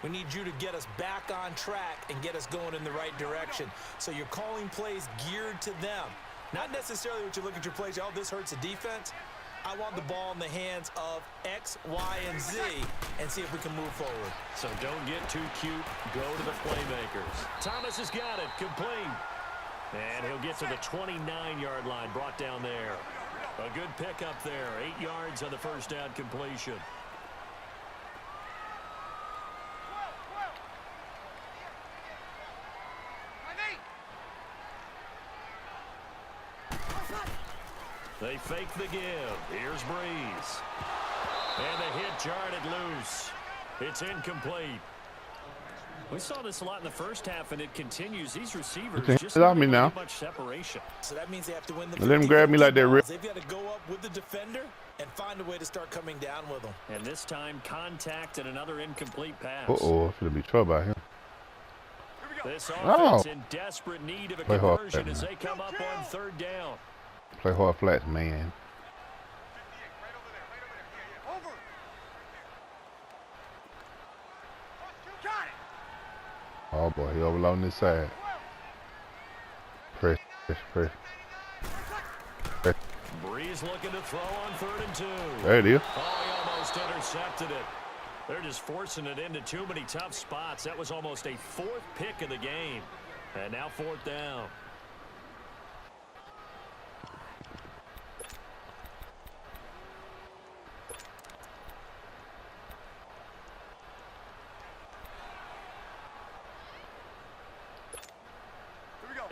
We need you to get us back on track and get us going in the right direction. So you're calling plays geared to them. Not necessarily what you look at your plays, oh, this hurts the defense. I want the ball in the hands of X, Y, and Z and see if we can move forward. So don't get too cute. Go to the playmakers. Thomas has got it. Complete. And he'll get to the 29-yard line, brought down there. A good pickup there. 8 yards on the first down completion. They fake the give. Here's Breeze. And the hit jarred it loose. It's incomplete. We saw this a lot in the first half, and it continues. These receivers just not me now. Much separation. So that means they have to win the. Let him grab me like that. They've got to go up with the defender and find a way to start coming down with them. And this time, contact and another incomplete pass. Uh-oh, it's going to be trouble out here. This offense in desperate need of a conversion as they come up on third down. Play hard flats, man. Oh boy, he overloading this side. Press. Breeze looking to throw on 3rd and 2. There it is. Oh, he almost intercepted it. They're just forcing it into too many tough spots. That was almost a 4th pick of the game. And now 4th down.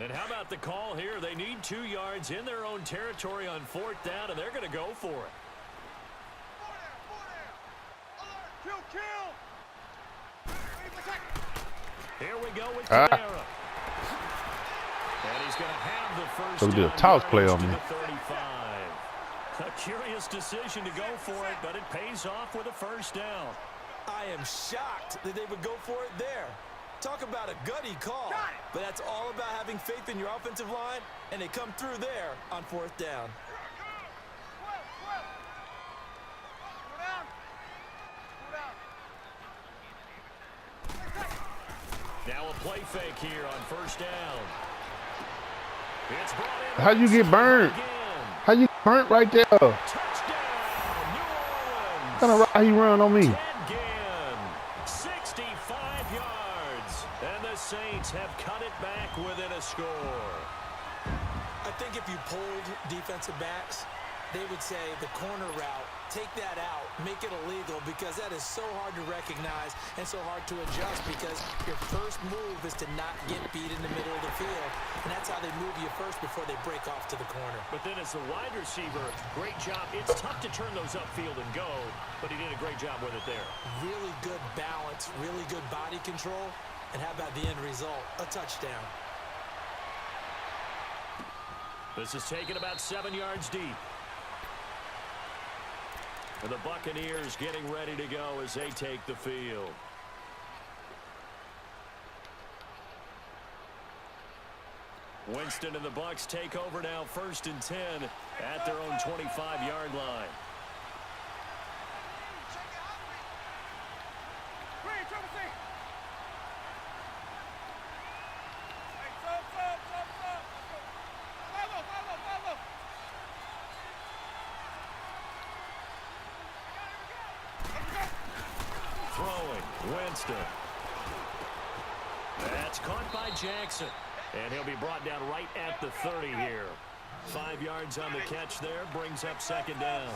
And how about the call here? They need 2 yards in their own territory on 4th down, and they're going to go for it. Here we go with Kamara. And he's going to have the first So we did a toss play on me. 35. A curious decision to go for it, but it pays off with a first down. I am shocked that they would go for it there. Talk about a gutty call, but that's all about having faith in your offensive line, and they come through there on 4th down. Now a play fake here on 1st down. It's brought in. How you get burned? How you get burnt right there? Touchdown, New Orleans. What kind of route he run on me? 65 yards. And the Saints have cut it back within a score. I think if you pulled defensive backs, they would say the corner route, take that out, make it illegal, because that is so hard to recognize and so hard to adjust, because your first move is to not get beat in the middle of the field, and that's how they move you first before they break off to the corner. But then as a wide receiver, great job. It's tough to turn those upfield and go, but he did a great job with it there. Really good balance, really good body control, and how about the end result? A touchdown. This is taken about 7 yards deep. And the Buccaneers getting ready to go as they take the field. Winston and the Bucs take over now, 1st and 10 at their own 25-yard line. Winston. That's caught by Jackson. And he'll be brought down right at the 30 here. 5 yards on the catch there. Brings up 2nd down.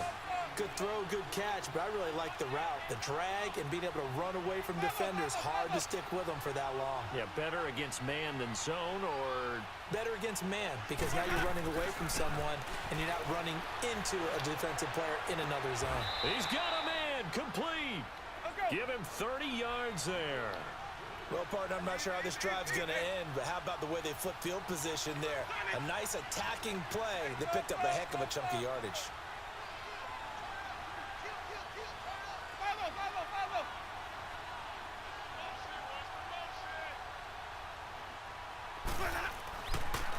Good throw, good catch, but I really like the route. The drag and being able to run away from defenders. Hard to stick with them for that long. Yeah, better against man than zone, or? Better against man, because now you're running away from someone and you're not running into a defensive player in another zone. He's got a man. Complete. Give him 30 yards there. Well, partner, I'm not sure how this drive's going to end, but how about the way they flip field position there? A nice attacking play. They picked up a heck of a chunk of yardage.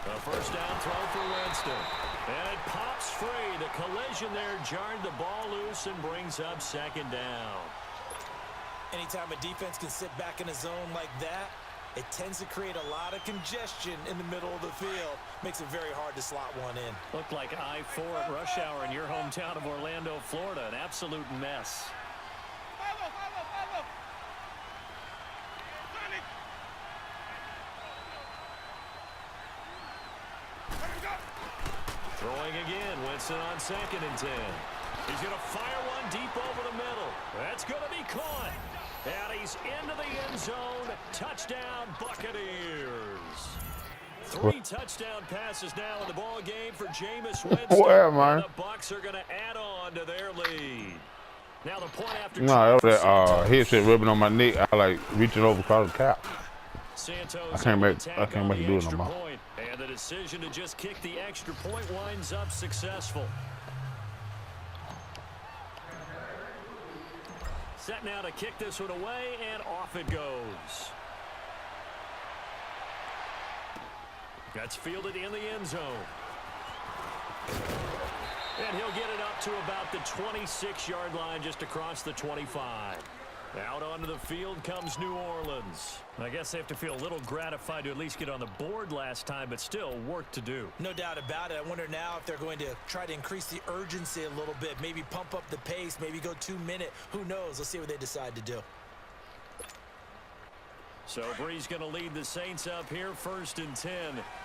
A first down throw for Winston. And it pops free. The collision there jarred the ball loose and brings up 2nd down. Anytime a defense can sit back in a zone like that, it tends to create a lot of congestion in the middle of the field. Makes it very hard to slot one in. Looked like I-4 at rush hour in your hometown of Orlando, Florida. An absolute mess. Throwing again. Winston on 2nd and 10. He's going to fire one deep over the middle. That's going to be caught. And he's into the end zone. Touchdown, Buccaneers. 3 touchdown passes now in the ball game for Jameis Winston. Where am I? And the Bucs are going to add on to their lead. Now the point after. No, that headset rubbing on my neck. I like reaching over across the cap. Santos I can't make it do it no more. And the decision to just kick the extra point winds up successful. Set now to kick this one away, and off it goes. That's fielded in the end zone. And he'll get it up to about the 26-yard line, just across the 25. Out onto the field comes New Orleans. I guess they have to feel a little gratified to at least get on the board last time, but still work to do. No doubt about it. I wonder now if they're going to try to increase the urgency a little bit, maybe pump up the pace, maybe go 2-minute. Who knows? Let's see what they decide to do. So Bree's going to lead the Saints up here, 1st and 10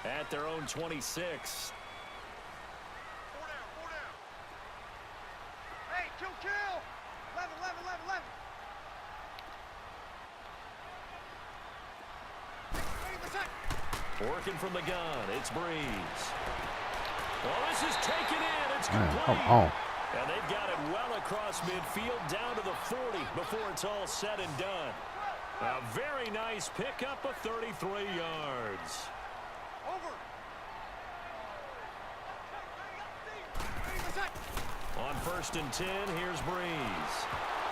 at their own 26. Hey, kill. 11. Working from the gun, it's Breeze. Well, this is taken in. It's complete. Come on. And they've got it well across midfield down to the 40 before it's all said and done. A very nice pickup of 33 yards. Over. On 1st and 10, here's Breeze.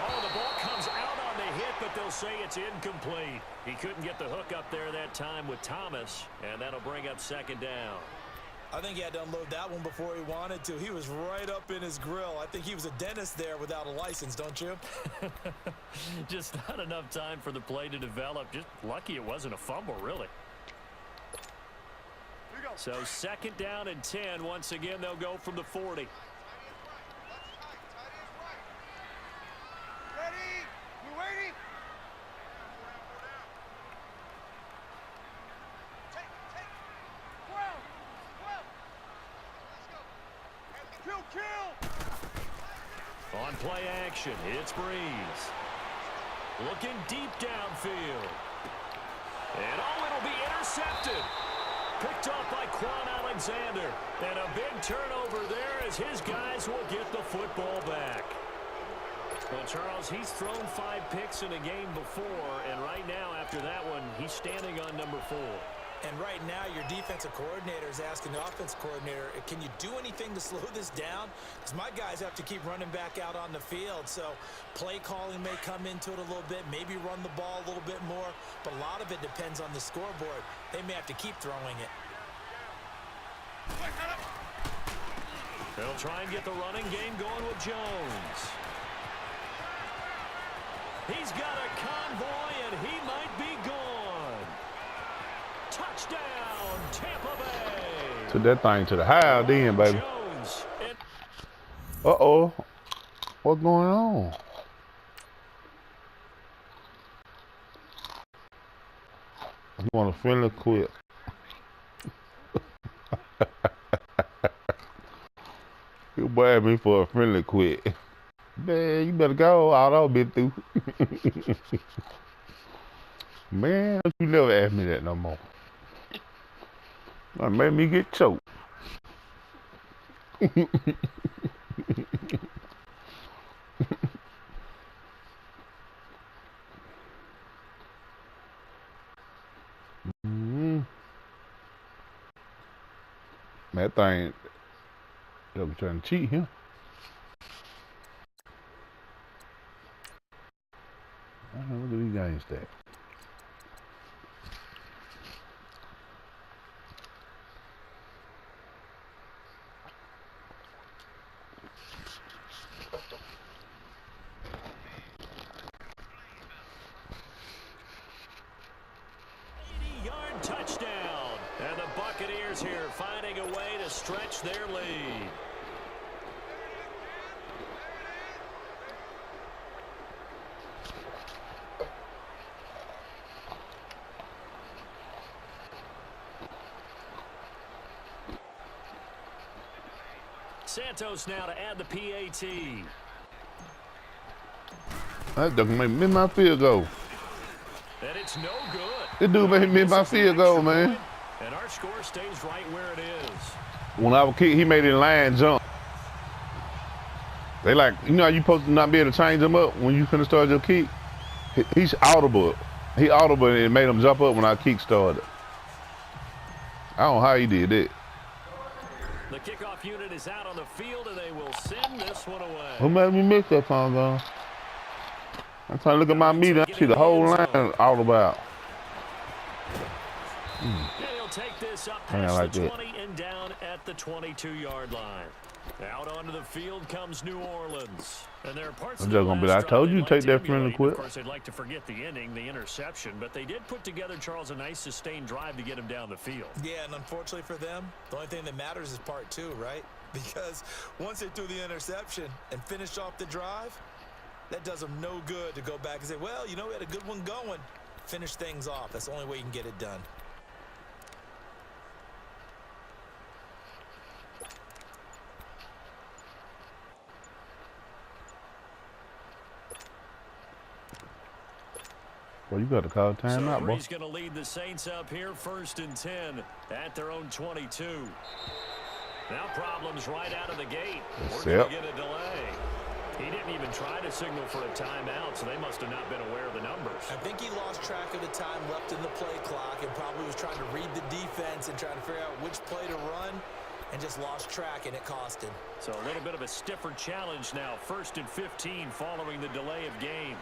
Oh, the ball comes out on the hit, but they'll say it's incomplete. He couldn't get the hook up there that time with Thomas, and that'll bring up 2nd down. I think he had to unload that one before he wanted to. He was right up in his grill. I think he was a dentist there without a license, don't you? Just not enough time for the play to develop. Just lucky it wasn't a fumble, really. So 2nd down and 10. Once again, they'll go from the 40. On play action, it's Breeze. Looking deep downfield. And it'll be intercepted. Picked off by Quan Alexander. And a big turnover there as his guys will get the football back. Well, Charles, he's thrown 5 picks in a game before, and right now, after that one, he's standing on number 4. And right now, your defensive coordinator is asking the offensive coordinator, can you do anything to slow this down? Because my guys have to keep running back out on the field. So play calling may come into it a little bit, maybe run the ball a little bit more. But a lot of it depends on the scoreboard. They may have to keep throwing it. They'll try and get the running game going with Jones. He's got a convoy, and he might be gone. Touchdown, Tampa Bay. Took that thing to the house then, baby. Jones. Uh-oh. What's going on? You want a friendly quit. You bad me for a friendly quit. Man, you better go. All I've been through. Man, don't you never ask me that no more. That made me get choked. That thing, they'll be trying to cheat him. I don't know, what do these guys that? Bears here finding a way to stretch their lead. Santos now to add the PAT. That dude made me miss my field goal. And it's no good. This dude made me miss my field goal, man. And our score stays right where it is. When I was kick, he made it line jump. They like, you know how you supposed to not be able to change them up when you finna start your kick? He's audible. He audible and it made him jump up when our kick started. I don't know how he did it. The kickoff unit is out on the field, and they will send this one away. Who made me miss that phone gun? I'm trying to look at my meter. I see the whole line audible out. And he'll take this up past the 20 and down at the 22-yard line. Out onto the field comes New Orleans. And there are parts I'm of just the gonna be last like, I told drive you they'd to take like that to friendly emulate. quit. Of course, they'd like to forget the inning, the interception, but they did put together, Charles, a nice sustained drive to get him down the field. Yeah, and unfortunately for them, the only thing that matters is part two, right? Because once they threw the interception and finished off the drive, that does them no good to go back and say, well, you know, we had a good one going. Finish things off. That's the only way you can get it done. Well, you got to call time out, boy. He's going to lead the Saints up here, 1st and 10 at their own 22. Now problems right out of the gate. We're going to get a delay. He didn't even try to signal for a timeout, so they must have not been aware of the numbers. I think he lost track of the time left in the play clock and probably was trying to read the defense and trying to figure out which play to run and just lost track, and it cost him. So a little bit of a stiffer challenge now, 1st and 15 following the delay of game.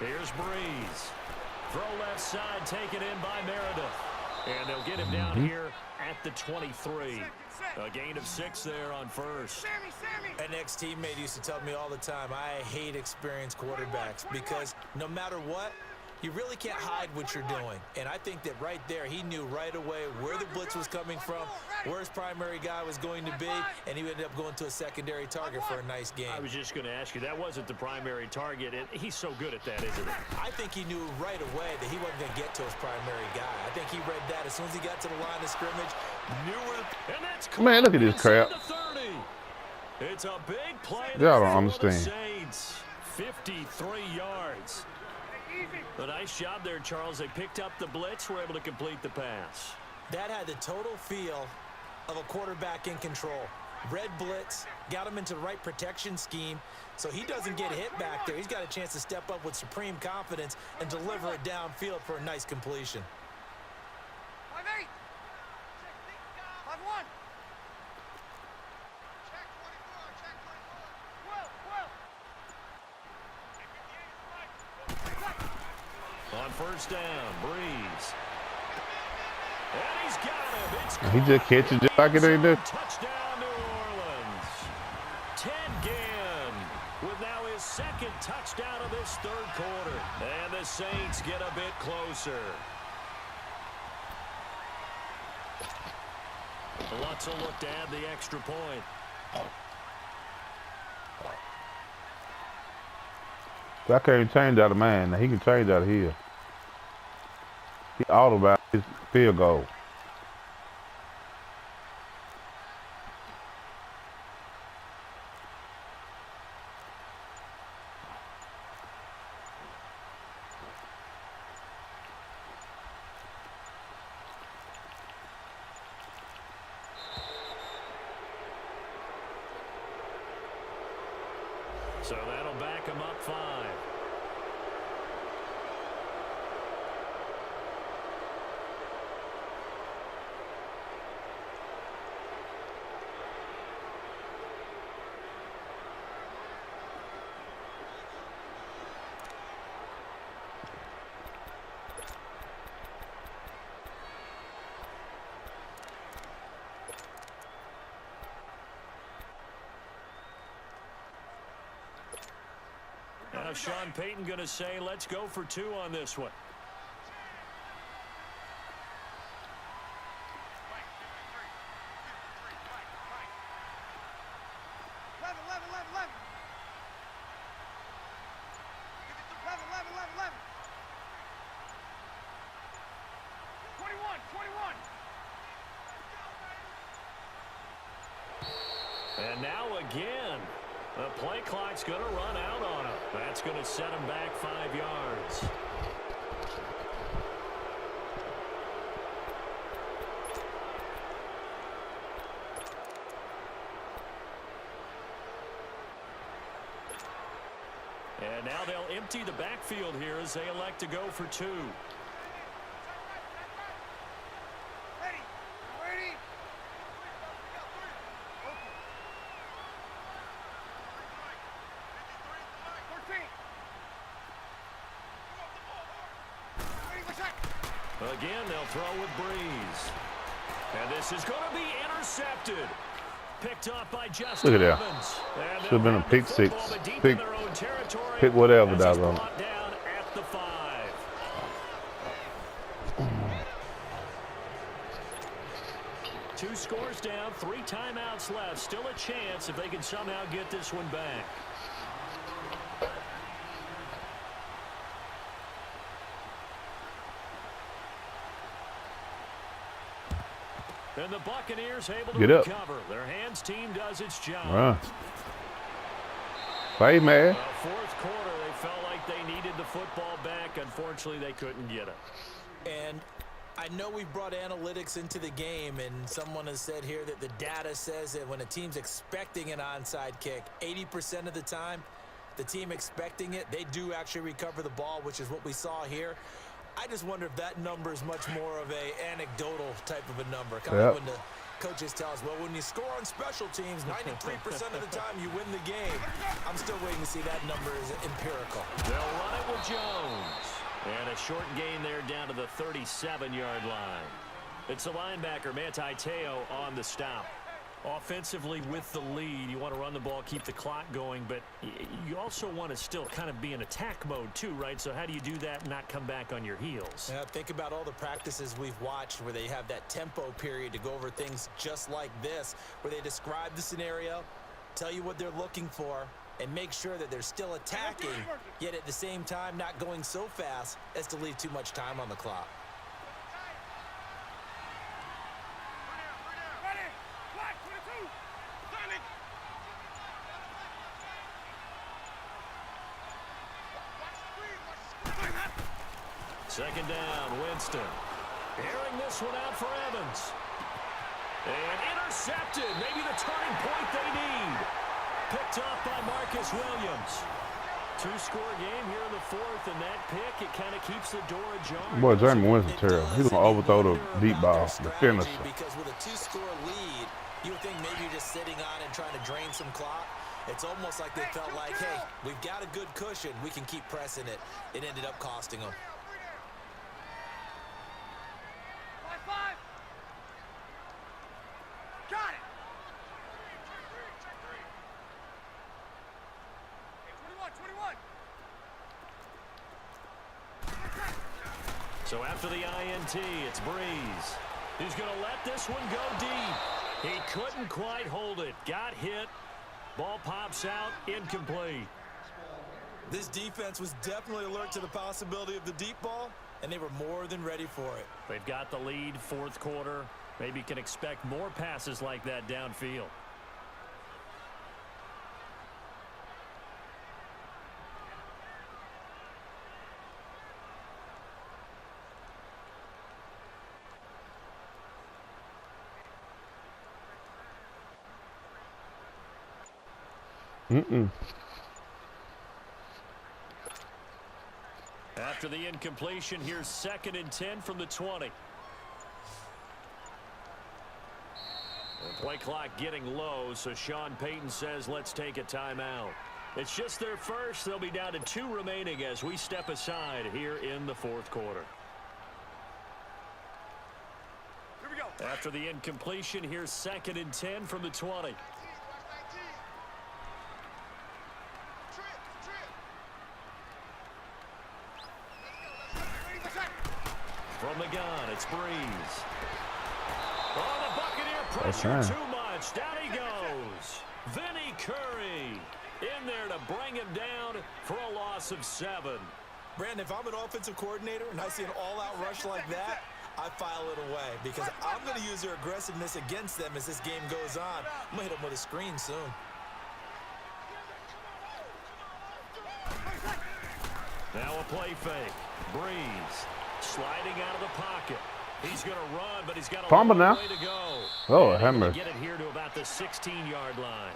Here's Breeze. Throw left side, taken in by Meredith. And they'll get him down here at the 23. A gain of 6 there on first. An ex-teammate used to tell me all the time, I hate experienced quarterbacks because no matter what, you really can't hide what you're doing. And I think that right there, he knew right away where the blitz was coming from, where his primary guy was going to be, and he ended up going to a secondary target for a nice game. I was just going to ask you, that wasn't the primary target, and he's so good at that, isn't he? I think he knew right away that he wasn't going to get to his primary guy. I think he read that as soon as he got to the line of scrimmage, knew where and that's man, look at this crap. It's a big play. Y'all don't understand. Saints, 53 yards. A nice job there, Charles. They picked up the blitz, were able to complete the pass. That had the total feel of a quarterback in control. Red blitz, got him into the right protection scheme, so he doesn't get hit back there. He's got a chance to step up with supreme confidence and deliver it downfield for a nice completion. 5-8. 5-1. On first down, Breeze. And he's got him. It's He just catches just like it ain't there. touchdown, New Orleans. Ted Ginn with now his 2nd touchdown of this 3rd quarter. And the Saints get a bit closer. Lutz will look to add the extra point. I can't even change out of mine. Now he can change out of here. He all about his field goal. So that'll back him up 5. Sean Payton going to say, let's go for 2 on this one. And now again, the play clock's going to run out on him. That's going to set him back 5 yards. And now they'll empty the backfield here as they elect to go for 2. Again, they'll throw with Breeze. And this is going to be intercepted. Picked off by Justin Look at that. Evans. Should have been a pick 6. Pick whatever, doggone. Down at the 5. Two scores down, 3 timeouts left. Still a chance if they can somehow get this one back. And the Buccaneers able to recover. Their hands team does its job. Right. Play, man. Fourth quarter, they felt like they needed the football back. Unfortunately, they couldn't get it. And I know we've brought analytics into the game, and someone has said here that the data says that when a team's expecting an onside kick, 80% of the time, the team expecting it, they do actually recover the ball, which is what we saw here. I just wonder if that number is much more of a anecdotal type of a number. Kind of when the coaches tell us, well, when you score on special teams, 93% of the time you win the game. I'm still waiting to see that number is empirical. They'll run it with Jones. And a short gain there down to the 37-yard line. It's the linebacker, Manti Te'o, on the stop. Offensively with the lead, you want to run the ball, keep the clock going, but you also want to still kind of be in attack mode too, right? So how do you do that and not come back on your heels? Yeah, think about all the practices we've watched where they have that tempo period to go over things just like this, where they describe the scenario, tell you what they're looking for, and make sure that they're still attacking, yet at the same time not going so fast as to leave too much time on the clock. Second down, Winston. Airing this one out for Evans. And intercepted. Maybe the turning point they need. Picked off by Marcus Williams. 2-score game here in the 4th, and that pick, it kind of keeps the door ajar. Boy, Jameis Winston terrible. He's going to overthrow the deep ball, the finisher. Because with a 2-score lead, you would think maybe you're just sitting on and trying to drain some clock. It's almost like they felt like, hey, we've got a good cushion. We can keep pressing it. It ended up costing them. Got it. So after the INT, it's Breeze. He's going to let this one go deep. He couldn't quite hold it. Got hit. Ball pops out. Incomplete. This defense was definitely alert to the possibility of the deep ball, and they were more than ready for it. They've got the lead, 4th quarter. Maybe can expect more passes like that downfield. After the incompletion, here's 2nd and 10 from the 20. The play clock getting low, so Sean Payton says, let's take a timeout. It's just their first. They'll be down to 2 remaining as we step aside here in the 4th quarter. Here we go. After the incompletion, here's 2nd and 10 from the 20. It's Breeze. Oh, the Buccaneer pressure too much. Down he goes. Vinny Curry in there to bring him down for a loss of 7. Brandon, if I'm an offensive coordinator and I see an all-out rush like that, I file it away because I'm going to use their aggressiveness against them as this game goes on. I'm going to hit them with a screen soon. Now a play fake. Breeze sliding out of the pocket. He's going to run, but he's got a long way to go. Oh, hammer. Get it here to about the 16-yard line.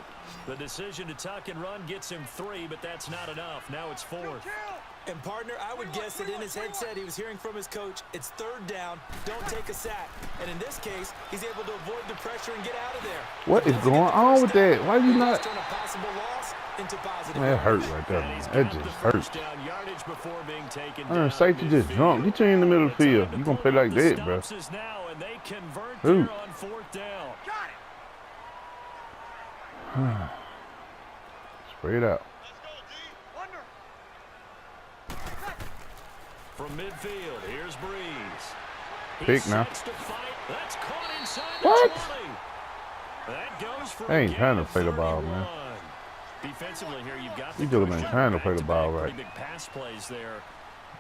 The decision to tuck and run gets him 3, but that's not enough. Now it's 4th. And, partner, I would guess that in his headset he was hearing from his coach, it's 3rd down, don't take a sack. And in this case, he's able to avoid the pressure and get out of there. What is going on with that? Why are you not? Turn a possible loss into positive. Man, it hurt right there, man. It just hurts. Safety just drunk. Get you in the middle of the field. You gonna play like that, bro? Who? Spray it out. From midfield, here's Breeze. Pick now. That's caught inside What? the 20. That goes for They ain't trying to play the ball, man. Defensively here, you've got You could have been trying to play the ball right. big pass plays there.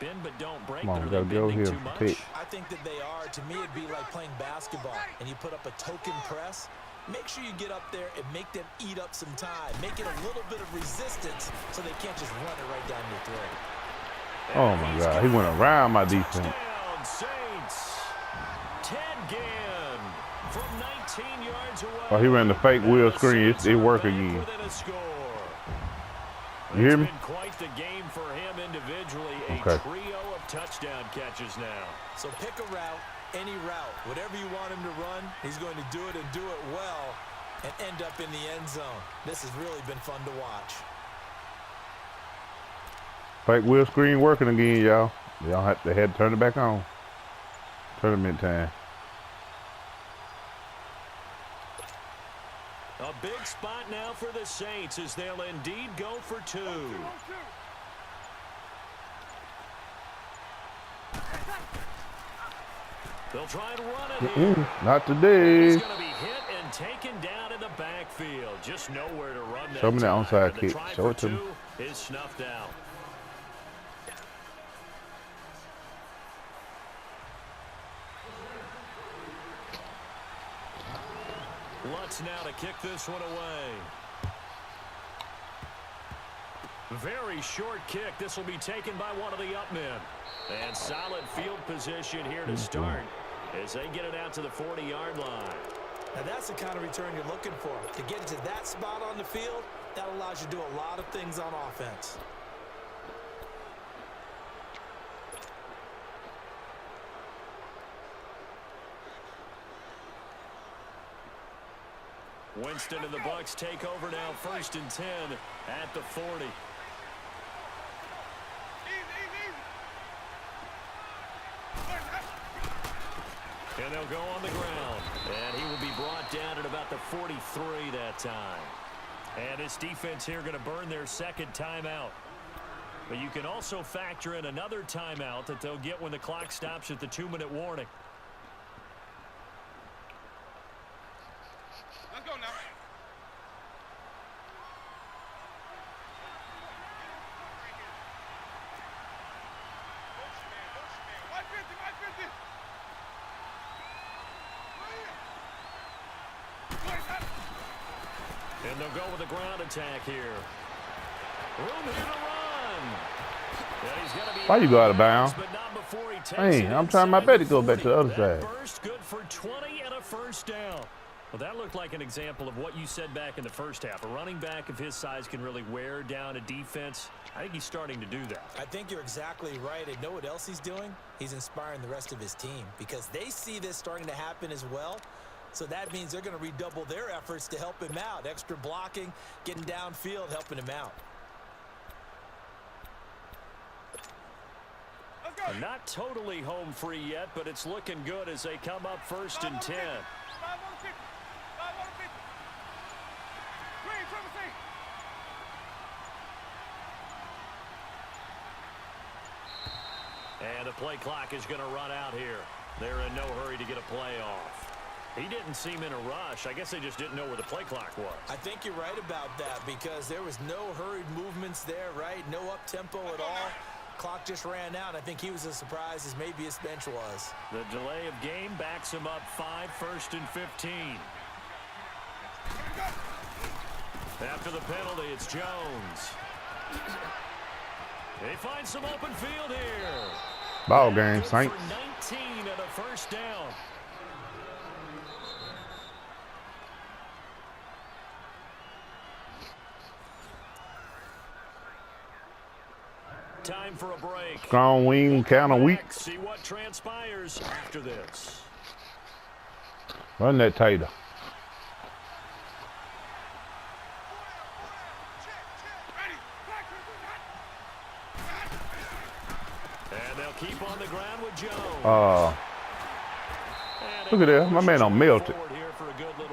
Bend but don't break. Come on, we gotta go here. Pick. I think that they are. To me, it'd be like playing basketball, and you put up a token press. Make sure you get up there and make them eat up some time. Make it a little bit of resistance so they can't just run it right down your throat. Oh my God, he went around my defense. Touchdown, Saints. Ted Ginn from 19 yards away. Oh, he ran the fake wheel screen. It worked again. You hear me? It's been quite the game for him individually. A trio of touchdown catches now. So pick a route, any route. Whatever you want him to run, he's going to do it and do it well and end up in the end zone. This has really been fun to watch. Fake wheel screen working again, y'all. They had to turn it back on. Tournament time. A big spot now for the Saints as they'll indeed go for 2. They'll try and run it here. Not today. He's going to be hit and taken down in the backfield. Just nowhere to run that. Show me the onside time. kick. Show it to me. Is snuffed out. Lutz now to kick this one away. Very short kick. This will be taken by one of the up men. And solid field position here to start as they get it out to the 40-yard line. Now that's the kind of return you're looking for. To get to that spot on the field, that allows you to do a lot of things on offense. Winston and the Bucs take over now, 1st and 10 at the 40. And they'll go on the ground. And he will be brought down at about the 43 that time. And this defense here going to burn their 2nd timeout. But you can also factor in another timeout that they'll get when the clock stops at the 2-minute warning. Let's go now. And they'll go with a ground attack here. Room here to run. And he's gonna be Why you go out of bounds? but not before he takes Hey, it I'm trying my inside best to the go back to the 40. other That side. burst good for 20 and a 1st down. Well, that looked like an example of what you said back in the first half. A running back of his size can really wear down a defense. I think he's starting to do that. I think you're exactly right. And know what else he's doing? He's inspiring the rest of his team because they see this starting to happen as well. So that means they're going to redouble their efforts to help him out. Extra blocking, getting downfield, helping him out. And not totally home free yet, but it's looking good as they come up 1st and 10. And the play clock is going to run out here. They're in no hurry to get a play off. He didn't seem in a rush. I guess they just didn't know where the play clock was. I think you're right about that because there was no hurried movements there, right? No up-tempo at all. Clock just ran out. I think he was as surprised as maybe his bench was. The delay of game backs him up 5, 1st and 15. After the penalty, it's Jones. They find some open field here. Ball game, Saints. For 19 and a first down. Time for a break. Strong wing, kind of weak. See what transpires after this. Run that tater. And they'll keep on the ground with Jones. Look at that. My man on melted.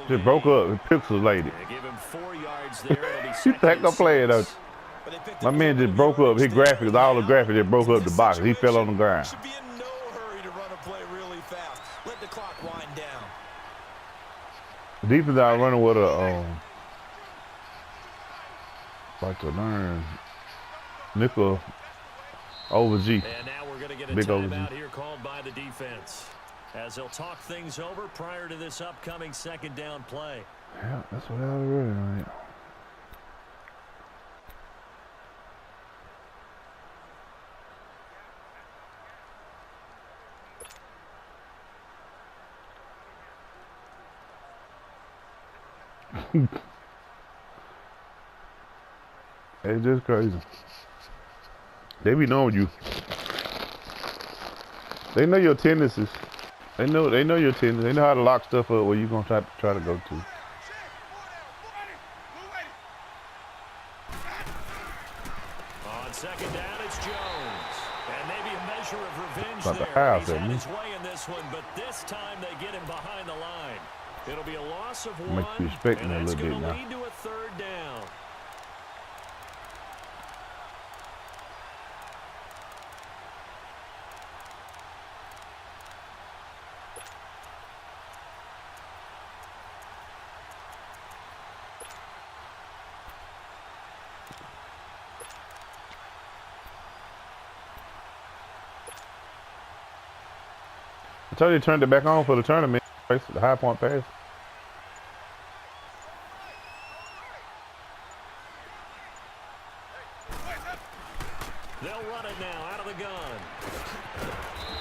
Just broke up and pixelated. Give him 4 yards there. You think I'm playing though? My man just broke up. His graphics, all the graphics just broke up the box. He fell on the ground. Should be in no hurry to run a play really fast. Let the clock wind down. Defense out running with a like to learn nickel over G. And now we're going to get a Big timeout here called by the defense as they'll talk things over prior to this upcoming second down play. Yeah, that's what I was really right. It's just crazy. They be knowing you. They know your tendencies. They know your tendencies. They know how to lock stuff up where you gonna try to go to. On second down, it's Jones. And maybe a measure of revenge About the there. house, He's had isn't he? his way in this one, but this time they get him behind the line. It'll be a loss of Make one, you expecting and a that's little going bit to now. lead to a third down. I told you to turn it back on for the tournament. The high point pass. They'll run it now out of the gun.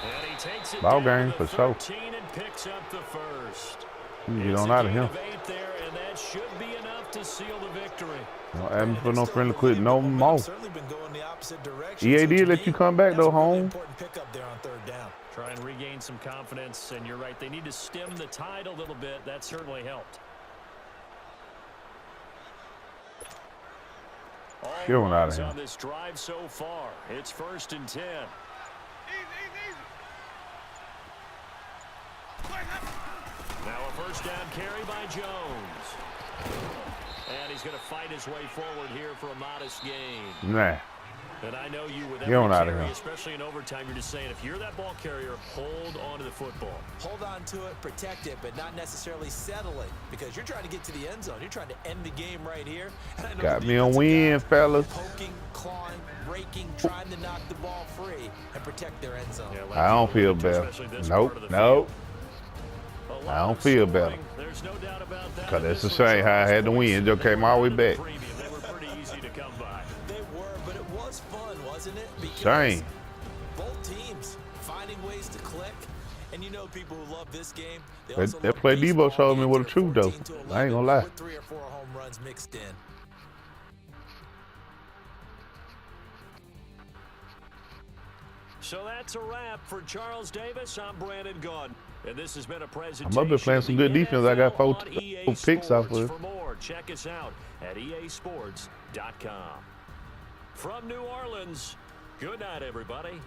And he takes it Ball down game to the for sure. 13 and picks up the first. You It's don't a out of gain him. 8 there, and that should be enough to seal the victory. Don't ask me for no friendly quit no more. Certainly been going the opposite direction. EA So did to let me, you come back though, that's a really home. important pickup there on third down. Try and regain some confidence, and you're right. They need to stem the tide a little bit. That certainly helped. All Get one out of runs here. on this drive so far. It's 1st and 10. Now a first down carry by Jones. And he's going to fight his way forward here for a modest gain. Nah. And I know you with Get every on out of carry, here. especially in overtime, you're just saying, if you're that ball carrier, hold on to the football. Hold on to it, protect it, but not necessarily settle it because you're trying to get to the end zone. You're trying to end the game right here. And I know Got the me on defensive win, guys fellas. Poking, clawing, raking, trying to knock the ball free and protect their end zone. Yeah, like I don't feel people, better. especially this Nope, part of the nope. field. A lot I don't of feel scoring. better. There's no doubt about that. Cause it's a This was shame how I had to win. It just came all the way back. Premium. They were pretty easy to come by. They were, but it was fun, wasn't it? Because Shame. both teams finding ways to click. And you know people who love this game. They play Debo showed me what the truth though. I ain't gonna lie. With 3 or 4 home runs mixed in. So that's a wrap for Charles Davis. I'm Brandon Gunn. And this has been a presentation. I'm up there playing some good of the defense. I got NFL four on EA picks off Sports. of it. For more, check us out at easports.com. From New Orleans, good night, everybody.